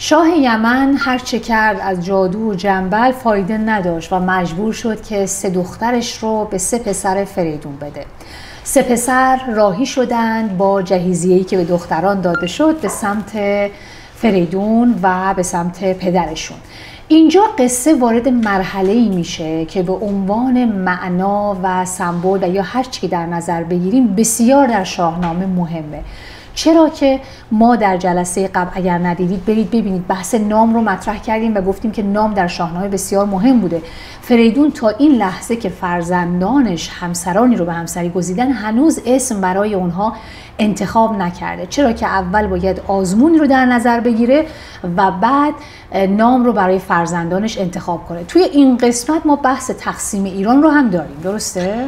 شاه یمن هر چه کرد از جادو و جنبل فایده نداشت و مجبور شد که 3 دخترش رو به 3 پسر فریدون بده. 3 پسر راهی شدند با جهیزیه‌ای که به دختران داده شد به سمت فریدون و به سمت پدرشون. اینجا قصه وارد مرحله‌ای میشه که به عنوان معنا و سمبل و یا هر چی که در نظر بگیریم بسیار در شاهنامه مهمه. چرا که ما در جلسه قبل اگر ندیدید برید ببینید بحث نام رو مطرح کردیم و گفتیم که نام در شاهنامه بسیار مهم بوده. فریدون تا این لحظه که فرزندانش همسرانی رو به همسری گزیدن هنوز اسم برای اونها انتخاب نکرده، چرا که اول باید آزمونی رو در نظر بگیره و بعد نام رو برای فرزندانش انتخاب کنه. توی این قسمت ما بحث تقسیم ایران رو هم داریم، درسته؟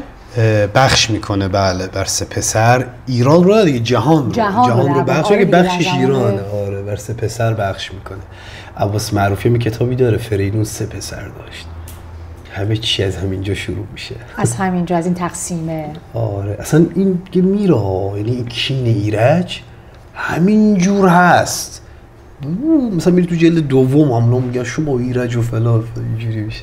بخش میکنه بله بر 3 پسر ایران رو دیگه جهان رو بخش که بخشش ایرانه. آره بر 3 پسر بخش میکنه. عباس معروفی می کتابی داره فریدون 3 پسر داشت. همه چی از همینجا شروع میشه، از همینجا، از این تقسیمه. آره اصلا این که میره، یعنی این کین ایرج همینجور هست. مثلا میری تو جلد دوم هم میگن شما ایرج و فلان اینجوری میشه.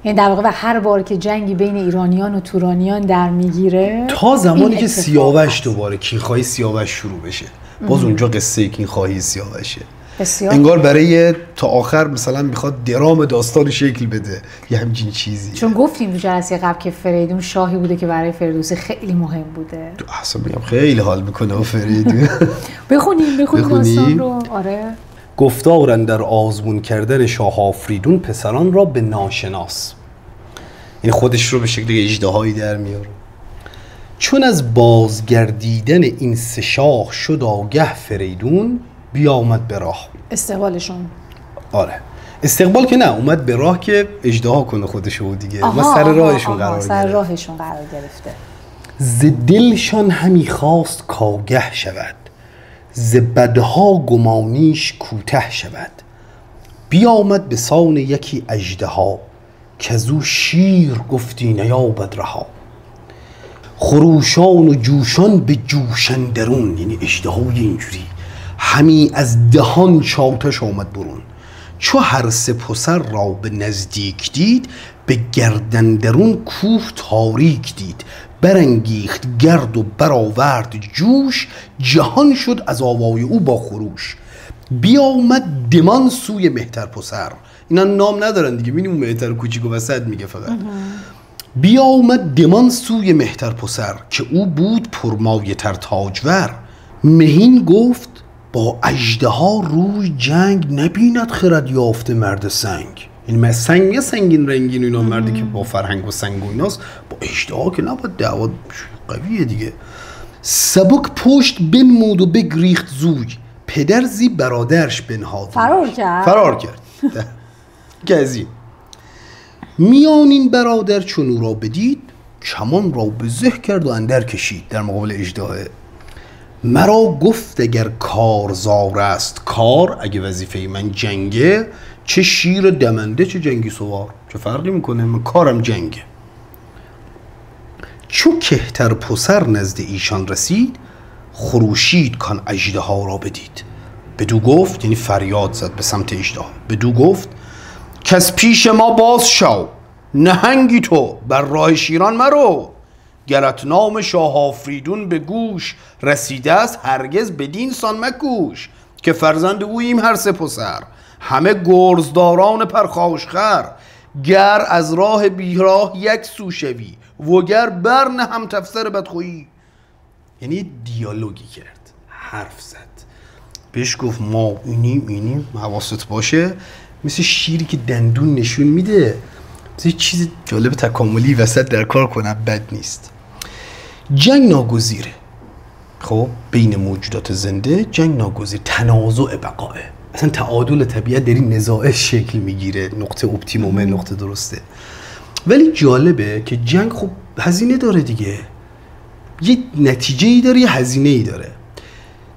یعنی در واقع هر بار که جنگی بین ایرانیان و تورانیان در میگیره تا زمانی که سیاوش دوباره کینخواهی سیاوش شروع بشه، باز اونجا قصه کینخواهی سیاوشه. بسیار. انگار برای تا آخر مثلا میخواد درام داستان شکل بده، یه همچین چیزی. چون گفتیم تو جلسه قبل که فریدون شاهی بوده که برای فردوسی خیلی مهم بوده. اصلا میگم خیلی حال میکنه با فریدون. بخونیم داستان رو. آره. گفتار اندر آزمون کردن شاه آفریدون پسران را به ناشناس، یعنی خودش رو به شکل اژدهایی در میاره. چون از بازگردیدن این 3 شاه شد آگه فریدون بیامد به راه. استقبالشون. آره استقبال که نه، اومد به راه که اژدها کنه خودشو دیگه. ما سر راهشون قرار گرفت. سر راهشون قرار گرفته. ز دلشان همی خواست کاگه شود، ز بدها گمانیش کوته شود. بیامد به سان یکی اژدها، کزو شیر گفتی نیابد رها. خروشان و جوشان به جوشندرون، یعنی اژدهای اینجوری همی از دهان چاتش آمد برون. چو هر 3 پسر را به نزدیک دید، به گردندرون کوه تاریک دید. برانگیخت گرد و برآورد جوش، جهان شد از آوای او با خروش. بیامد دمان سوی مهتر پسر، اینا نام ندارن دیگه، می‌بینیم مهتر کوچیک و وسط میگه فقط. بیامد دمان سوی مهتر پسر، که او بود پرمایه تر تاجور. مهین گفت با اژدها روی جنگ، نبیند خرد یافته مرد سنگ. این سنگ سنگین رنگین اینا، مردی که با فرهنگ و سنگ و ایناست، با اژدها که نباید دعوا قویه دیگه. سبک پشت بنمود و بگریخت زوی، پدر زی برادرش بنهاد. فرار کرد گزین. میان این برادر چون او را بدید، کمان را به زه کرد و اندر کشید. در مقابل اژدها مرا گفت اگر کارزار است کار، اگه وظیفه من جنگه، چه شیر دمنده چه جنگی سوار، چه فرقی میکنه، من کارم جنگه. چو کهتر پسر نزد ایشان رسید، خروشید کان اژدها را بدید. بدو گفت، یعنی فریاد زد به سمت اژدها، بدو گفت کز پیش ما باز شو، نهنگی تو بر راه شیران مرو. گرت نام شاه آفریدون به گوش، رسیده است هرگز بدین سان مکوش. که فرزند اوییم هر 3 پسر، همه گرزداران پرخاشخر. گر از راه بیراه یک سو شوی، وگر برنه هم تفسر بدخویی. یعنی دیالوگی کرد، حرف زد، بهش گفت ما اینیم حواست باشه. مثل شیری که دندون نشون میده، مثل چیز جالب تکاملی وسط در کار کنم بد نیست. جنگ ناگزیره، خب بین موجودات زنده جنگ ناگزیر، تنازع بقاه، اصلا تعادل طبیعت در این نزاع شکل میگیره، نقطه اپتیمومه، نقطه درسته. ولی جالبه که جنگ خب هزینه داره دیگه، یه نتیجه ای داره، یه هزینه ای داره.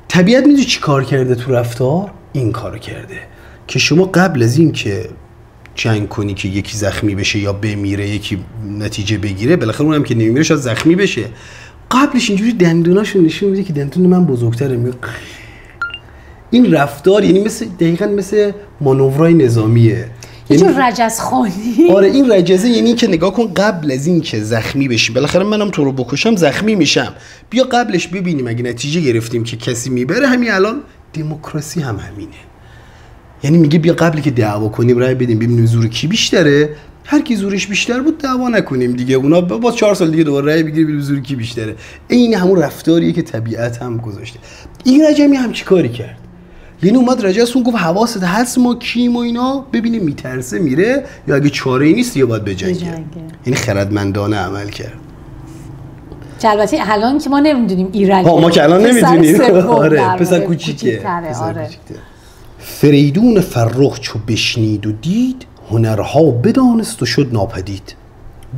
طبیعت میدونی چی کار کرده تو رفتار؟ این کارو کرده که شما قبل از این که جنگ کنی که یکی زخمی بشه یا بمیره، یکی نتیجه بگیره، بالاخره اونم که نمیمیره شاید زخمی بشه، قبلش اینجوری دندوناشو نشون میده که دندون من بزرگتره، این رفتار یعنی دقیقاً مثل مانورای نظامیه، یه جور رجزخوانی. آره این رجزه یعنی که نگاه کن قبل از این که زخمی بشی، بالاخره منم تو رو بکشم زخمی میشم، بیا قبلش ببینیم اگه نتیجه گرفتیم که کسی میبره. همین الان دموکراسی هم همینه، یعنی میگه بیا قبلی که دعوا کنیم رای بدیم ببینیم زور کی بیشتره، هر کی زورش بیشتر بود دعوا نکنیم دیگه، اونا با 4 سال دیگه دوباره رای بگیره ببینیم زور کی بیشتره. این همون رفتاریه که طبیعت هم گذاشته. این رجمی هم چیکاری کرد؟ یعنی اومد رجسون گفت حواست هست ما کیم و اینا، ببینیم میترسه میره یا اگه چاره‌ای نیست یا باید بجنگه. یعنی خردمندانه عمل کرد. البته الان که ما نمیدونیم ایرج، ما که الان نمیدونیم. آره پسر کوچیکه. آره. فریدون فرخ چو بشنید و دید، هنرها بدانست و شد ناپدید.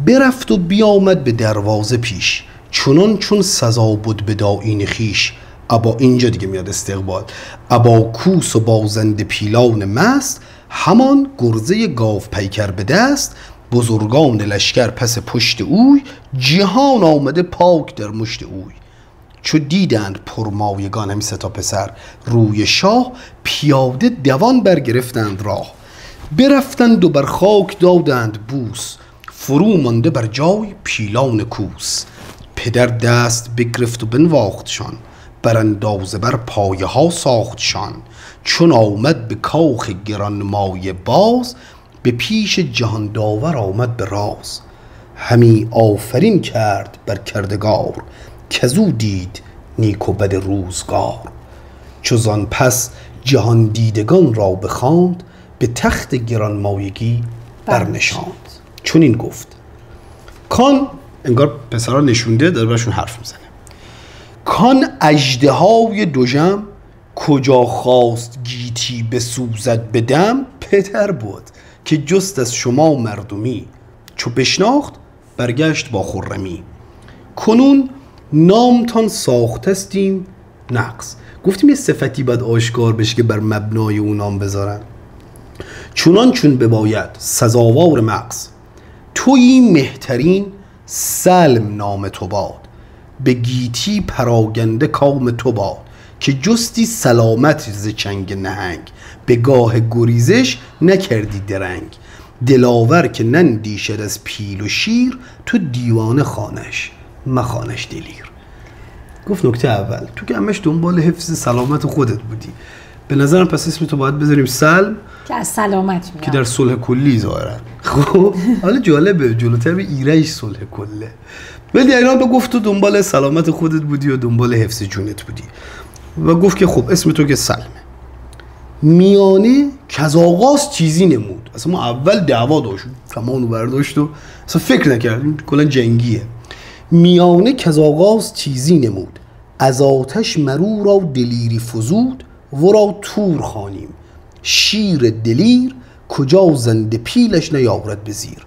برفت و بیامد به دروازه پیش، چنان چون سزا بود به داین خیش. ابا اینجا دیگه میاد استقبال. ابا کوس و بازنده پیلان مست، همان گرزه گاو پیکر به دست. بزرگان لشکر پس پشت اوی، جهان آمده پاک در مشت اوی. چو دیدند پرمایگان همی 3 تا پسر، روی شاه پیاده دوان برگرفتند راه. برفتند و بر خاک دادند بوس، فرو مانده بر جای پیلان کوس. پدر دست بگرفت و بنواختشان، براندازه بر پایه ها ساختشان. چون آمد به کاخ گرانمایه باز، به پیش جهان داور آمد به راز. همی آفرین کرد بر کردگار، کزو دید نیک و بد روزگار. چو زان پس جهان دیدگان را بخواند، به تخت گرانمایگی برنشاند. چون این گفت کان، انگار پسرها نشونده داره برشون حرف میزنه. کان اژدهای دژم، کجا خواست گیتی بسوزد به دم. پدر بود که جست از شما مردمی، چو بشناخت برگشت با خرمی. کنون نامتان ساختستیم نقص. گفتیم یه صفتی باید آشکار بشه که بر مبنای اون نام بذارن. چونان چون بباید سزاوار مغز، تویی مهترین سلم نام تو باد. به گیتی پراگنده کام تو باد، که جستی سلامت ز چنگ نهنگ. به گاه گریزش نکردی درنگ. دلاور که نندیشد از پیل و شیر، تو دیوانه خانش مخانش دلیر. گفت نکته اول تو که همش دنبال حفظ سلامت خودت بودی، به نظرم پس اسم تو باید بذاریم سلم، که از سلامت میاد، که در صلح کلی ظاهرن. خب حالا جالبه جلوتر به ایرج صلح کله، ولی ایران به گفت تو دنبال سلامت خودت بودی و دنبال حفظ جونت بودی و گفت که خب اسم تو که سلمه. میانه کز آغاز چیزی نمود. اصلا ما اول دعوا داشت، کمانو برداشت و اصلا فکر نکردیم کلا جنگیه. میانه کز آغاز چیزی نمود، از آتش مرو را دلیری فزود. ورا تور خوانیم شیر دلیر، کجا زنده پیلش نیاورد به زیر.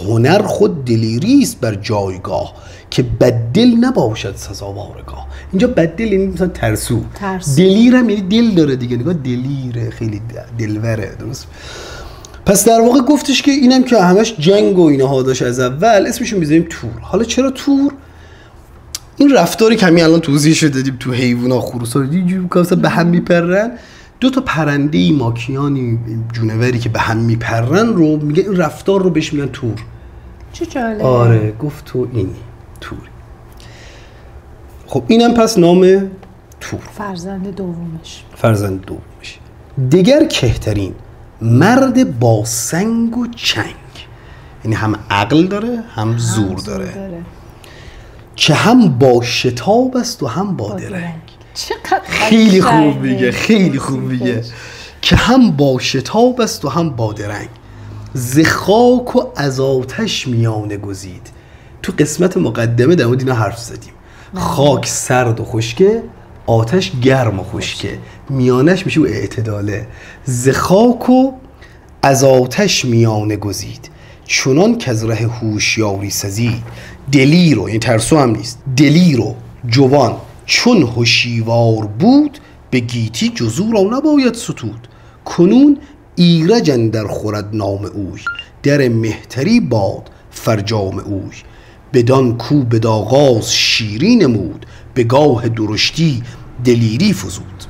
هنر خود دلیریست بر جایگاه، که بددل نباشد سزاوارگاه. اینجا بددل یعنی مثلا ترسو. دلیر هم یعنی دل داره دیگه، نگاه دلیره، خیلی دلوره، درست. پس در واقع گفتش که اینم که همش جنگ و اینها داشت از اول، اسمشو میذاریم تور. حالا چرا تور؟ این رفتاری که همین الان توضیحش دادیم تو حیونا، خروسا اینجوری که به هم میپرن، 2 تا پرنده ماکیانی جونوری که به هم میپرن رو میگه، این رفتار رو بهش میگن تور. چه جالب. آره گفت تو اینی توری. خب اینم پس نام تور، فرزند دومش. دیگر کهترین مرد با سنگ و چنگ، یعنی هم عقل داره هم زور داره. که هم با شتاب است و هم با درنگ. خیلی خوب میگه، خیلی خوب میگه که هم با شتاب است و هم با درنگ. ز خاک و از آتش میانه گزید. تو قسمت مقدمه در مورد اینا حرف زدیم. خاک سرد و خشکه، آتش گرم و خشکه، میانش میشه و اعتداله. ز خاک و از آتش میانه گزید، چنان که از ره هوشیاری سزید. دلیر رو، یعنی ترسو هم نیست، دلیر و جوان چون هوشیوار بود. به گیتی جزو را نباید ستود. کنون ایرج اندر خورد نام اوی، در مهتری باد فرجام اوی. بدان کو بداغاز شیری نمود، به گاه درشتی دلیری فزود.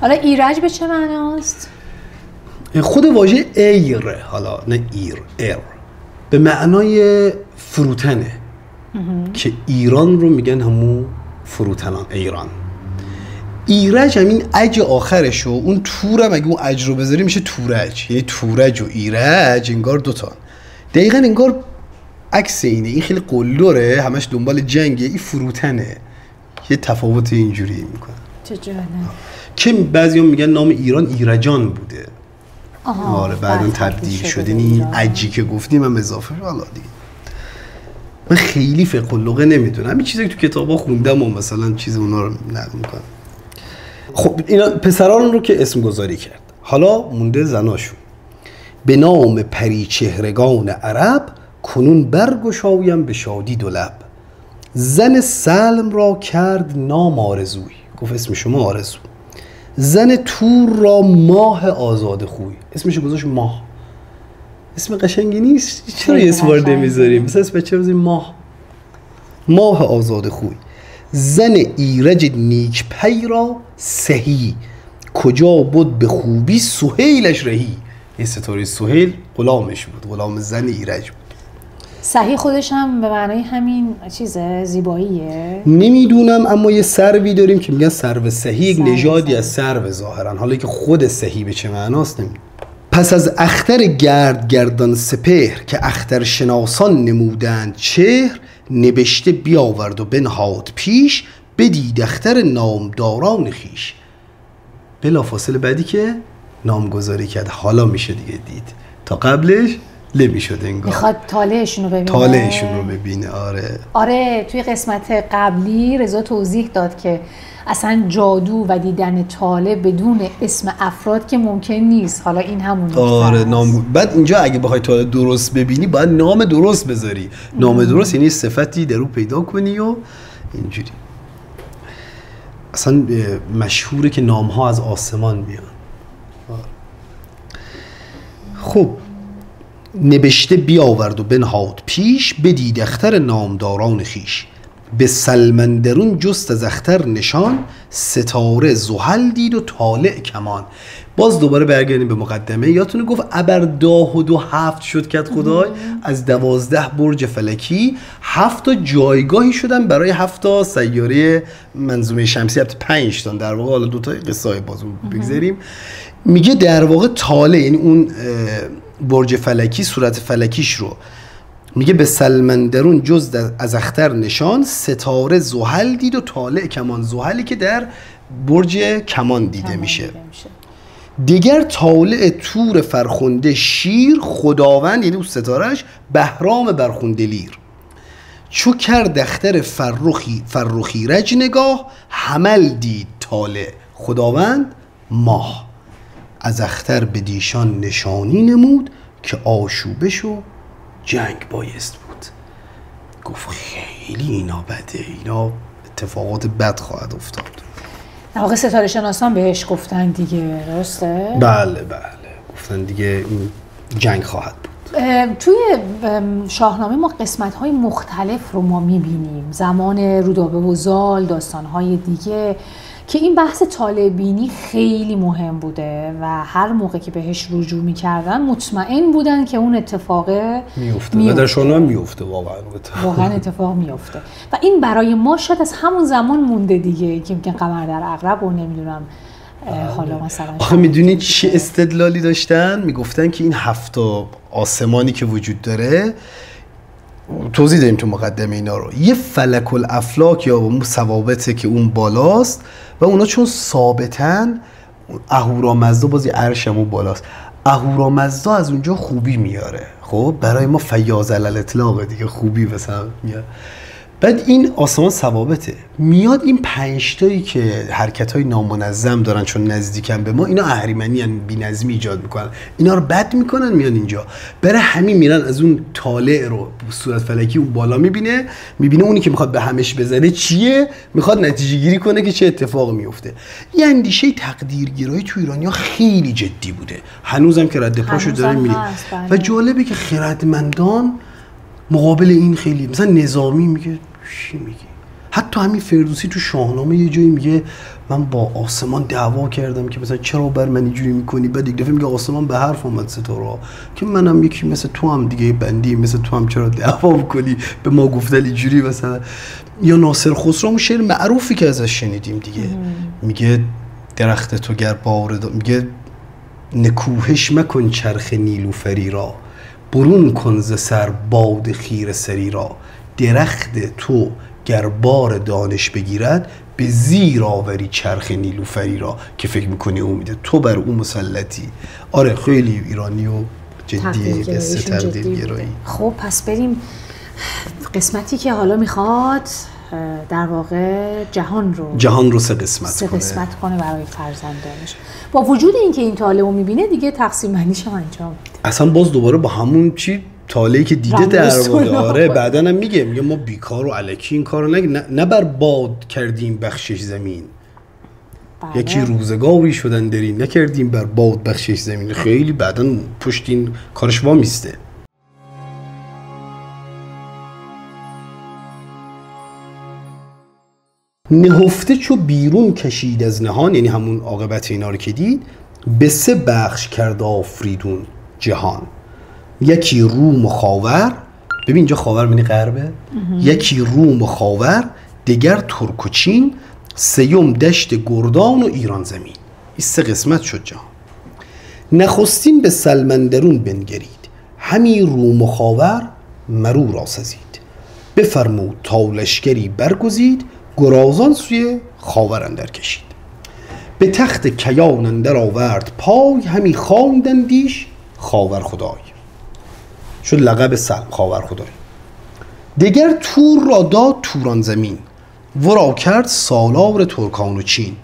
حالا ایرج به چه معناست؟ خود واژه ایر، حالا نه ایر به معنای فروتنه که ایران رو میگن همون فروتنان، ایران. ایرج همین اج آخرش و اون تورم اگه اون اج رو بذاری میشه تورج، یعنی تورج و ایرج انگار دوتان، دقیقا انگار عکس اینه. این خیلی قلدره، همش دنبال جنگه، این فروتنه، یه تفاوت اینجوری میکنه. چه جالب. که بعضی‌ها میگن نام ایران ایرجان بوده. آره بعداً تبدیل شده. این اجی که گفتیم هم اضافه شد. حالا دیگه من خیلی فقه اللغه نمیدونم، این چیزی که تو کتابا خوندم و مثلا چیز اونا رو نقل میکنم. خب اینا پسران رو که اسم گذاری کرد، حالا مونده زناشون. به نام پری چهرگان عرب، کنون برگشایم به شادی دو لب. زن سلم را کرد نام آرزوی، گفت اسم شما آرزو. زن تور را ماه آزاد خوی، اسمشو گذاشت ماه. اسم قشنگی نیست؟ چرا یه اسم وارد میذاریم؟ مثلا اسم بچه روزی ماه آزاد خوی. زن ایرج نیک پی را سهی، کجا بود به خوبی سهیلش رهی. این ستاره سهیل غلامش بود، غلام زن ایرج بود. صحیح خودش هم به معنای همین چیزه، زیباییه؟ نمیدونم، اما یه سروی داریم که میگن سرو سهی، یک نژادی از سرو ظاهرا، حالا که خود سهی به چه معناست نمیدونم. پس از اختر گردان سپهر، که اختر شناسان نمودند چهر. نبشته بیاورد و بنهاد پیش، بدید اختر نامداران خویش. بلافاصله بعدی که نامگذاری کرد، حالا میشه دیگه دید، تا قبلش نمیشد انگار. میخواد طالعشون رو ببینه. آره توی قسمت قبلی رضا توضیح داد که اصلا جادو و دیدن طالع بدون اسم افراد که ممکن نیست. حالا این همون نام. بعد اینجا اگه بخوای طالع درست ببینی باید نام درست بذاری. نام درست یعنی صفتی در رو پیدا کنی و اینجوری. اصلا مشهوره که نام‌ها از آسمان میان. خب نبشته بیاورد و بنهاد پیش، بدید اختر نامداران خویش. به سلمندرون جست از اختر نشان، ستاره زحل دید و طالع کمان. باز دوباره برگردیم به مقدمه. یادتونه گفت ابر داه و دو هفت شد کد خدای، از 12 برج فلکی 7 تا جایگاهی شدن برای 7 تا سیاره منظومه شمسی، البته 5 تا در واقع. حالا دو تا قصه های باز بگذاریم. میگه در واقع طالع یعنی اون برج فلکی، صورت فلکیش رو میگه به سلمندرون جز از اختر نشان، ستاره زحل دید و طالع کمان. زحلی که در برج کمان دیده میشه. دیگر طالع تور فرخنده شیر، خداوند یعنی اون ستارهش بهرام برخنده لیر. چو کرد اختر فرخی رج نگاه، حمل دید طالع خداوند ماه. از اختر به دیشان نشانی نمود، که آشوبش و جنگ بایست بود. گفت خیلی اینا بده، اینا اتفاقات بد خواهد افتاد. در واقع ستاره شناسان بهش گفتن دیگه، درسته؟ بله گفتن دیگه این جنگ خواهد بود. توی شاهنامه ما قسمت‌های مختلف رو ما می‌بینیم، زمان رودابه و زال، داستان‌های دیگه، که این بحث طالع بینی خیلی مهم بوده و هر موقع که بهش رجوع می‌کردن مطمئن بودن که اون اتفاق میفته. و در شاهنامه میفته، واقعا اتفاق میفته. و این برای ما شاید از همون زمان مونده دیگه، که میگن قمر در عقرب و نمیدونم حالا مثلا. آخه میدونید چه استدلالی داشتن؟ میگفتن که این 7 آسمانی که وجود داره، توضیح داریم تو مقدمه اینا رو، یه فلک الافلاک یا اون ثوابته که اون بالاست و اونا چون ثابتن، اهورامزدا بازی عرشمون بالاست، اهورامزدا از اونجا خوبی میاره. خب برای ما فیاض الاطلاق دیگه، خوبی مثلا میاره. بعد این آسمان ثوابته، میاد این 5 تایی که حرکت‌های نامنظم دارن چون نزدیکن به ما، اینا اهریمنی ان، بی‌نظمی ایجاد میکنن، اینا رو بد میکنن، میان اینجا. برای همین میرن از اون طالع رو صورت فلکی اون بالا میبینه اونی که میخواد به همش بزنه چیه، میخواد نتیجه گیری کنه که چه اتفاقی میفته. یه اندیشه تقدیرگرایی تو ایرانیا خیلی جدی بوده، هنوزم که رد پاشو داره میره. و جالبه که خردمندان مقابل این خیلی، مثلا نظامی میگه چی میگی؟ حتی همین فردوسی تو شاهنامه یه جایی میگه من با آسمان دعوا کردم که مثلا چرا بر من اینجوری میکنی، بعد یک دفعه میگه آسمان به حرف اومد ستاره که منم یکی مثل تو هم دیگه بندی مثل تو هم چرا دعوا میکنی به ما گفتن اینجوری مثلا. یا ناصر خسرو اون شعر معروفی که ازش شنیدیم دیگه میگه درخت تو گر بار میگه نکوهش مکن چرخ نیلوفری را، برون کن ز سر باد خیره سری را. درخت تو گر بار دانش بگیرد، به زیر آوری چرخ نیلوفری را. که فکر میکنی امیده تو بر اون مسلطی. آره خیلی ایرانی و جدیه قصه تبدیل گرایی. خب پس بریم قسمتی که حالا میخواد در واقع جهان رو سه قسمت کنه برای فرزندانش. با وجود اینکه این طالعو میبینه دیگه تقسیم بندیش هم انجام میده. اصلا باز دوباره با همون چی طالعی که دیده در واقع. آره بعداً هم میگه ما بیکار و الکی این کارو نه بر باد کردیم بخشش زمین. بله. یکی روزگاری شدن داری نکردیم بر باد بخشش زمین. خیلی بعداً پشت این کارش وامیسته. نهفته چو بیرون کشید از نهان، یعنی همون عاقبت اینا رو که دید، به سه بخش کرد آفریدون جهان. یکی روم و خاور، ببین اینجا خاور معنی غربه، یکی روم و خاور، دگر ترک و چین، سیوم دشت گردان و ایران زمین. این سه قسمت شد جهان. نخستین به سلمندرون بنگرید، همی روم و خاور مرو را سزید. بفرمود تا لشکری برگزید، گرازان سوی خاور اندر کشید. به تخت کیان اندر آورد پای، همی خواندندیش خاور خدای. شد لقب سلم خاور خدای. دگر تور را داد توران زمین، ورا کرد سالار ترکان و چین.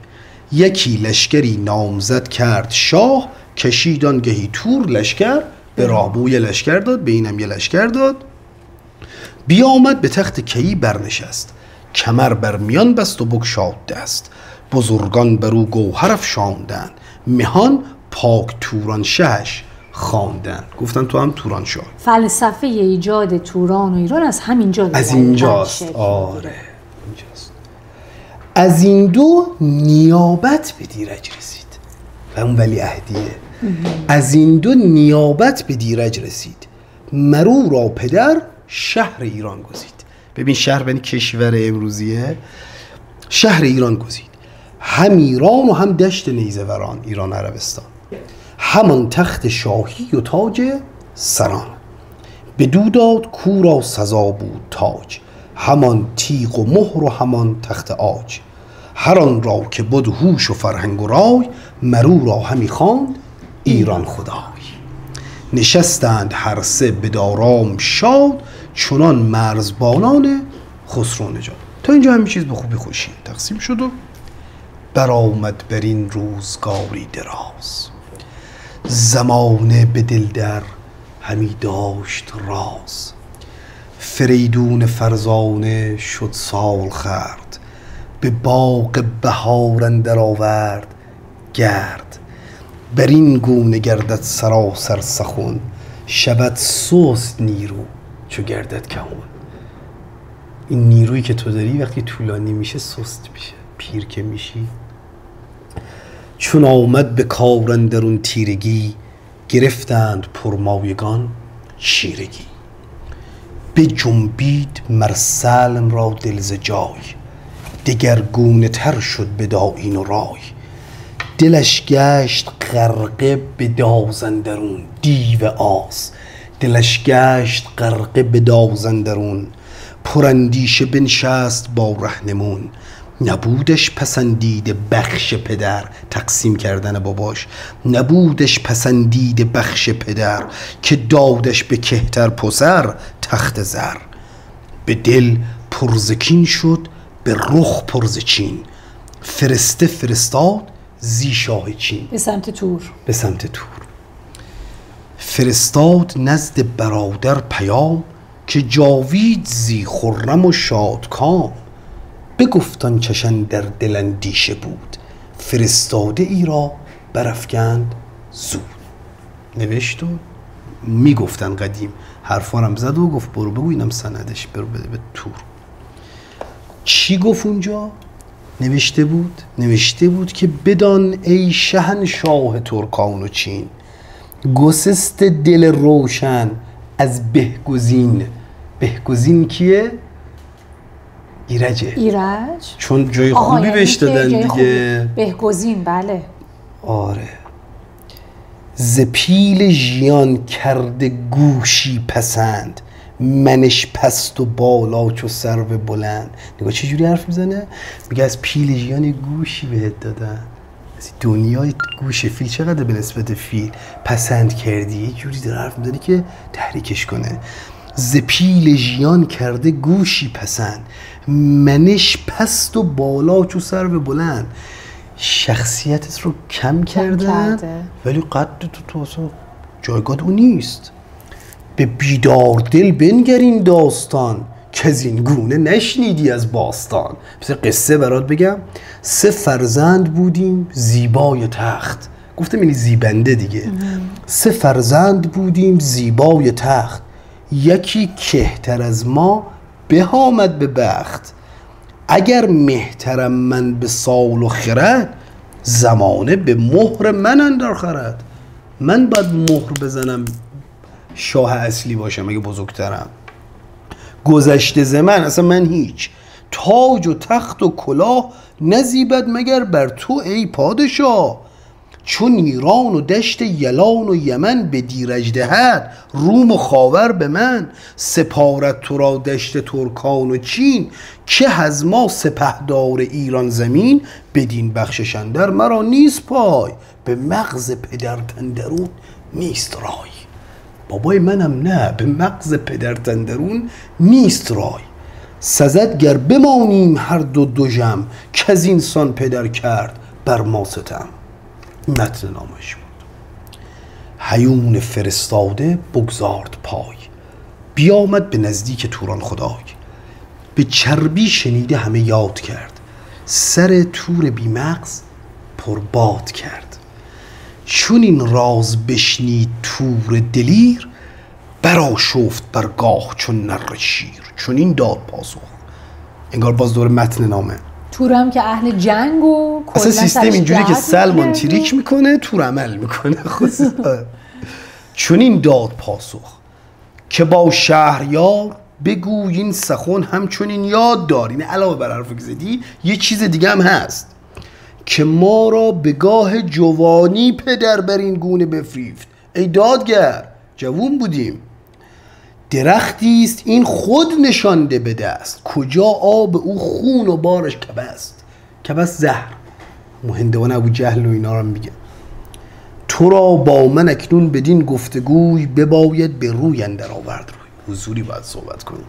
یکی لشکری نامزد کرد شاه، کشید آنگهی تور لشکر به راهبوی لشکر داد، به اینم یه لشکر داد. بیامد به تخت کیی برنشست، کمر بر میان بست و بگشاد دست. بزرگان برو گوهر افشاندند، مهان پاک توران شهش خواندند. گفتن تو هم توران شاه. فلسفه ایجاد توران و ایران از همینجا از اینجاست. آره اینجاست. از این دو نیابت به دیرج رسید و اون ولی عهدیه. از این دو نیابت به دیرج رسید، مرو را پدر شهر ایران گزید. ببین شهر بنی کشور امروزیه، شهر ایران گزید. هم ایران و هم دشت نیزوران، ایران عربستان. همان تخت شاهی و تاج سران، بدو داد کو را سزا بود تاج. همان تیغ و مهر و همان تخت عاج. هر آن را که بود هوش و فرهنگ و رای، مرو را همی خواند ایران خدای. نشستند هر سه به دارام شاد، چنان مرزبانان خسرو نژاد. تا اینجا همین چیز به خوبی خوشی تقسیم شد و برآمد بر این روزگاری دراز. زمانه به دل در همی داشت راز. فریدون فرزانه شد سال خرد، به باغ بهار اندر آورد گرد. بر این گونه گردد سراسر سخن، شود سست نیرو چو گردد کهون. این نیرویی که تو داری وقتی طولانی میشه سست میشه، پیر که میشی. چون آمد به کار اندرون تیرگی، گرفتند پرمایگان چیرگی. بجنبید مر سلم را دل ز جای، دگرگونه تر شد به داین و رای. دلش گشت غرقه به داز اندرون، دیو آز دلش گشت غرقه به داز اندرون. پراندیشه بنشست با رهنمون، نبودش پسندیده بخش پدر. تقسیم کردن باباش. نبودش پسندیده بخش پدر، که دادش به کهتر پسر تخت زر. به دل پرزکین شد به رخ پرزچین، فرسته فرستاد زی شاه چین. به سمت تور. به سمت تور فرستاد نزد برادر پیام، که جاوید زی خرم و شادکام. بگفتان چشن در دل اندیشه بود، فرستاده ای را برافگند زود. نوشت و میگفتن قدیم، حرفارم زد و گفت برو بگو اینم سندش، برو بده به تور. چی گفت اونجا؟ نوشته بود که بدان ای شهنشاه ترکان و چین، گسست دل روشن از بهگزین. بهگزین کیه؟ ایرجه. چون جای خوبی بهش دادن دیگه. بهگزین، بله. آره. ز پیل ژیان کرده گوشی پسند، منش پست و بالا چو سرو بلند. نگاه چه جوری حرف میزنه؟ میگه از پیل ژیان گوشی بهت دادن. از دنیای گوش فیل چقدر به نسبت فیل پسند کردی. یه جوری داره حرف میزنه که تحریکش کنه. ز پیل ژیان کرده گوشی پسند، منش پست و بالا چو سرو بلند. شخصیتت رو کم کردن ولی قد تو جایگاه اون نیست. به بیدار دل بنگر این داستان، که از این گونه نشنیدی از باستان. مثل قصه برات بگم. 3 فرزند بودیم زیبای تخت. گفتم اینی زیبنده دیگه. 3 فرزند بودیم زیبای تخت، یکی کهتر از ما به آمد به بخت. اگر مهترم من به سال و خرد، زمانه به مهر من اندر خرد. من باید مهر بزنم شاه اصلی باشم اگه بزرگترم. گذشته زمن اصلا من هیچ، تاج و تخت و کلاه نزیبد مگر بر تو ای پادشاه. چون ایران و دشت یلان و یمن به دیرج دهد، روم و خاور به من. سپارت تو را دشت ترکان و چین، که از ما سپهدار ایران زمین. بدین بخشش اندر مرا نیست پای، به مغز پدر تندرون نیست رای. بابای منم نه، به مغز پدر تندرون نیست رای. سزد گر بمانیم هر دو جم، که از اینسان پدر کرد بر ما ستم. متن نامش بود. هیون فرستاده بگذارد پای، بیامد به نزدیک توران خدای. به چربی شنیده همه یاد کرد، سر تور بیمغز پرباد کرد. چون این راز بشنید تور دلیر، برآشفت برگاه چون نره شیر. چون این داد پاسخ. انگار باز دور متن نامه. تورم که اهل جنگ و اصلا سیستم اینجوری که سلمان تریک میکنه، تور عمل میکنه. چون این داد پاسخ که با شهریار، بگوی این سخن همچون این یاد دار. این علاوه بر حرف که زدی یه چیز دیگه هم هست، که ما را به گاه جوانی پدر بر این گونه بفریفت. ای دادگر جوون بودیم. درختی است این خود نشانده به دست، کجا آب او خون و بارش کبست. کبست زهر. مهندوان ابو جهل و اینا رو میگه. تو را با من اکنون بدین گفتگوی، بباید به روی اندر آورد روی. حضوری باید صحبت کنیم.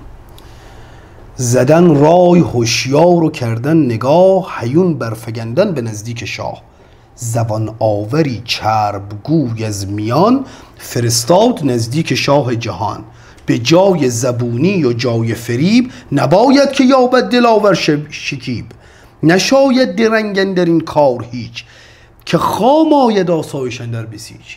زدن رای هوشیار و کردن نگاه، هیون برفگندن به نزدیک شاه. زبان آوری چرب گوی از میان، فرستاد نزدیک شاه جهان. به جای زبونی و جای فریب، نباید که یابد دلاور شکیب. نشاید درنگن در این کار هیچ، که خام آید آسایش اندر بسیج.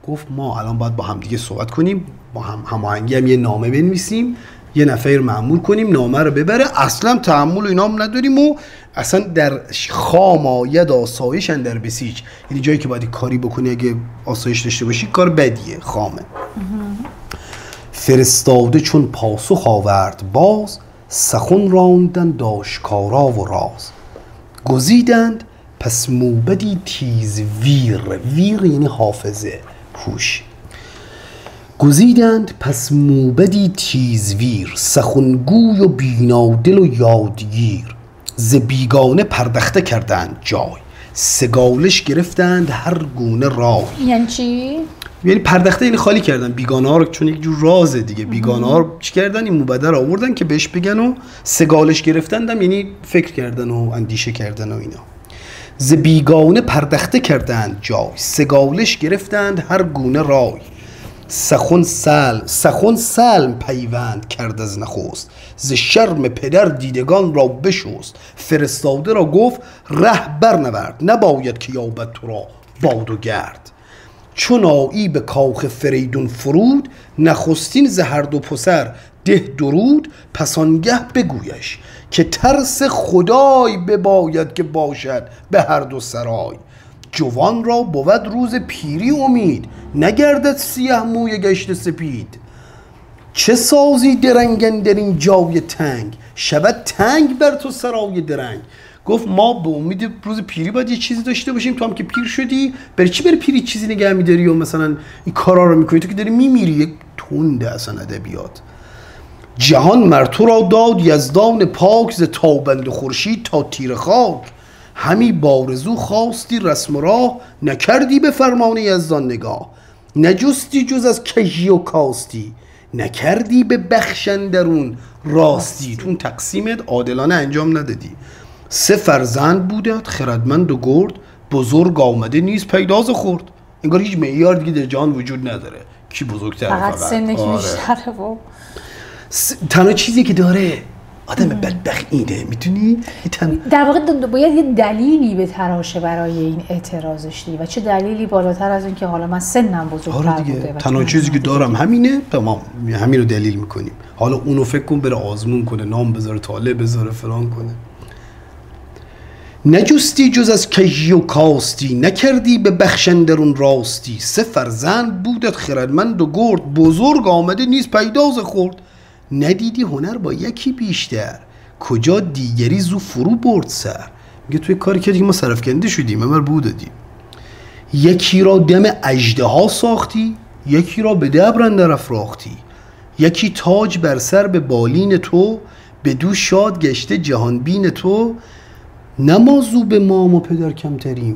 گفت ما الان باید با هم دیگه صحبت کنیم، با هماهنگی هم یه نامه بنویسیم، یه نفر معمول کنیم نامه رو ببره. اصلا تحمل اینا هم نداریم و اصلا در خام آید آسایش اندر بسیج، یعنی جایی که باید کاری بکنی اگه آسایش داشته باشی کار بدیه، خامه. فرستاده چون پاسخ آورد باز، سخن راندن داشکارا و راز. گزیدند پس موبدی تیز ویر. ویر یعنی حافظه، هوش. گزیدند پس موبدی تیز ویر، سخنگوی و بینادل و یادگیر. ز بیگانه پردخته کردند جای، سگالش گرفتند هر گونه رای. یعنی چی؟ یعنی پردخته یعنی خالی کردن بیگانه ها رو، چون یک جور رازه دیگه. بیگانه ها رو چی کردن؟ این موبده رو آوردن که بهش بگن و سگالش گرفتن یعنی فکر کردن و اندیشه کردن و اینا. ز بیگانه پردخته کردند جای، سگالش گرفتند هر گونه رای. سخن سلم پیوند کرد از نخست، ز شرم پدر دیدگان را بشست. فرستاده را گفت ره برنورد، نباید که یابد تو را باد و گرد. چون آیی به کاخ فریدون فرود، نخستین ز هر دو پسر ده درود. پس آنگه بگویش که ترس خدای بباید که باشد به هر دو سرای. جوان را بود روز پیری امید، نگردد سیه موی گشت سپید. چه سازی درنگن در این جای تنگ، شود تنگ بر تو سرای درنگ. گفت ما به امید روز پیری باید یه چیزی داشته باشیم، تو هم که پیر شدی برای چی بری پیری چیزی نگه میداری و مثلا این کارا رو میکنی، تو که داری میمیری. یک تنده اصلا ادبیات. جهان مر تو را داد یزدان پاک، ز تابند خورشید تا تیر خاک. همی بارزو خواستی رسم و راه، نکردی به فرمان یزدان نگاه. نجستی جز از کژی و کاستی، نکردی به بخشندرون راستی. تو اون تقسیمت عادلانه انجام ندادی. 3 فرزند بودت خردمند و گرد، بزرگ آمده نیز پیداز خورد. انگار هیچ معیار دیگه در جهان وجود نداره کی بزرگتره، فقط سنه که بیشتره. و تنها چیزی که داره آدم بدبخت اینه، میتونی در واقع باید یه دلیلی به تراشه برای این اعتراضش دی و چه دلیلی بالاتر از اون که حالا من سنم بزرگتر بوده. تنها چیزی که دارم همینه، تمام، همین رو دلیل میکنیم. حالا اونو فکر کن بره آزمون کنه، نام بذاره، طالع بذاره، فلان کنه. نجستی جز از کژی و کاستی، نکردی به بخشندرون راستی. 3 فرزند بودت خردمند و گرد، بزرگ آمده نیز پیداز خورد. ندیدی هنر با یکی بیشتر، کجا دیگری زو فرو برد سر. میگه توی کاری که دیگه ما سرفکنده شدیم، امر بود دادیم. یکی را دم اژدها ساختی، یکی را به دبر اندر افراختی. یکی تاج بر سر به بالین تو، بدو شاد گشته جهان بین تو. نمازو به مام و پدر کمتریم.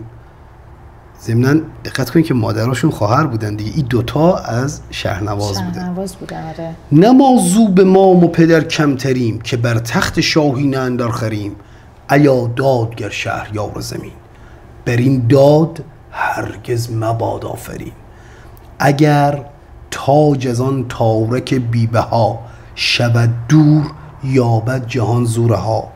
ضمناً دقت کنید که مادراشون خواهر بودن دیگه، این دوتا از شهرنواز بودن. نمازو به مام و پدر کمتریم، که بر تخت شاهی نه اندر خریم. ایا دادگر شهریار زمین، بر این داد هرگز مباد آفرین. اگر تاج از آن تارک بی‌بها، شود دور یابد جهان زورها.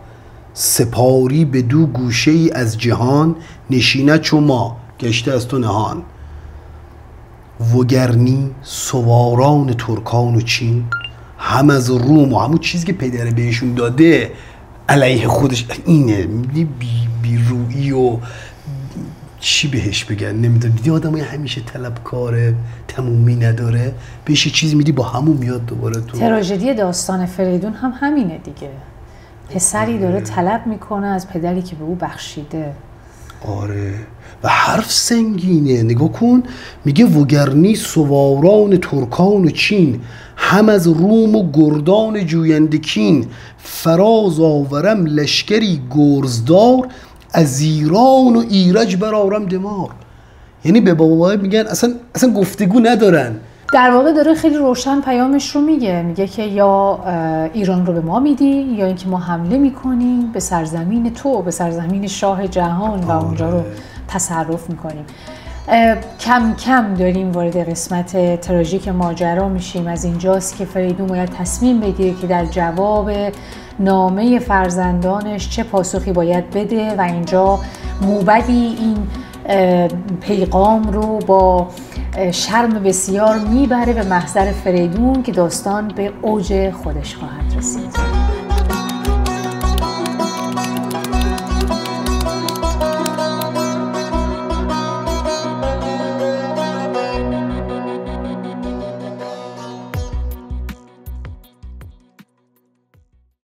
سپاری به دو گوشه ای از جهان، نشینه چو ما گشته از تو نهان. وگرنی سواران ترکان و چین، هم از روم و همون چیزی که پدر بهشون داده علیه خودش اینه. بیرویی و چی بهش بگن نمیدونم، دیدی آدمای همیشه طلبکاره، تمومی نداره، بهش یه چیزی میدی با همون میاد دوباره. تو تراژدی داستان فریدون هم همینه دیگه. پسری داره طلب میکنه از پدری که به او بخشیده. آره و حرف سنگینه. نگاه کن، میگه وگرنی سواران ترکان و چین، هم از روم و گردان جویندکین. فراز آورم لشکری گرزدار، از ایران و ایرج برارم دمار. یعنی به بابا میگن اصلا گفتگو ندارن. در واقع داره خیلی روشن پیامش رو میگه که یا ایران رو به ما میدی، یا اینکه ما حمله میکنیم به سرزمین تو، به سرزمین شاه جهان و اونجا رو تصرف میکنیم. کم کم داریم وارد قسمت تراژیک ماجرا میشیم. از اینجاست که فریدون باید تصمیم بگیره که در جواب نامه فرزندانش چه پاسخی باید بده و اینجا موبدی این پیغام رو با شرم بسیار میبره به محضر فریدون که داستان به اوج خودش خواهد رسید.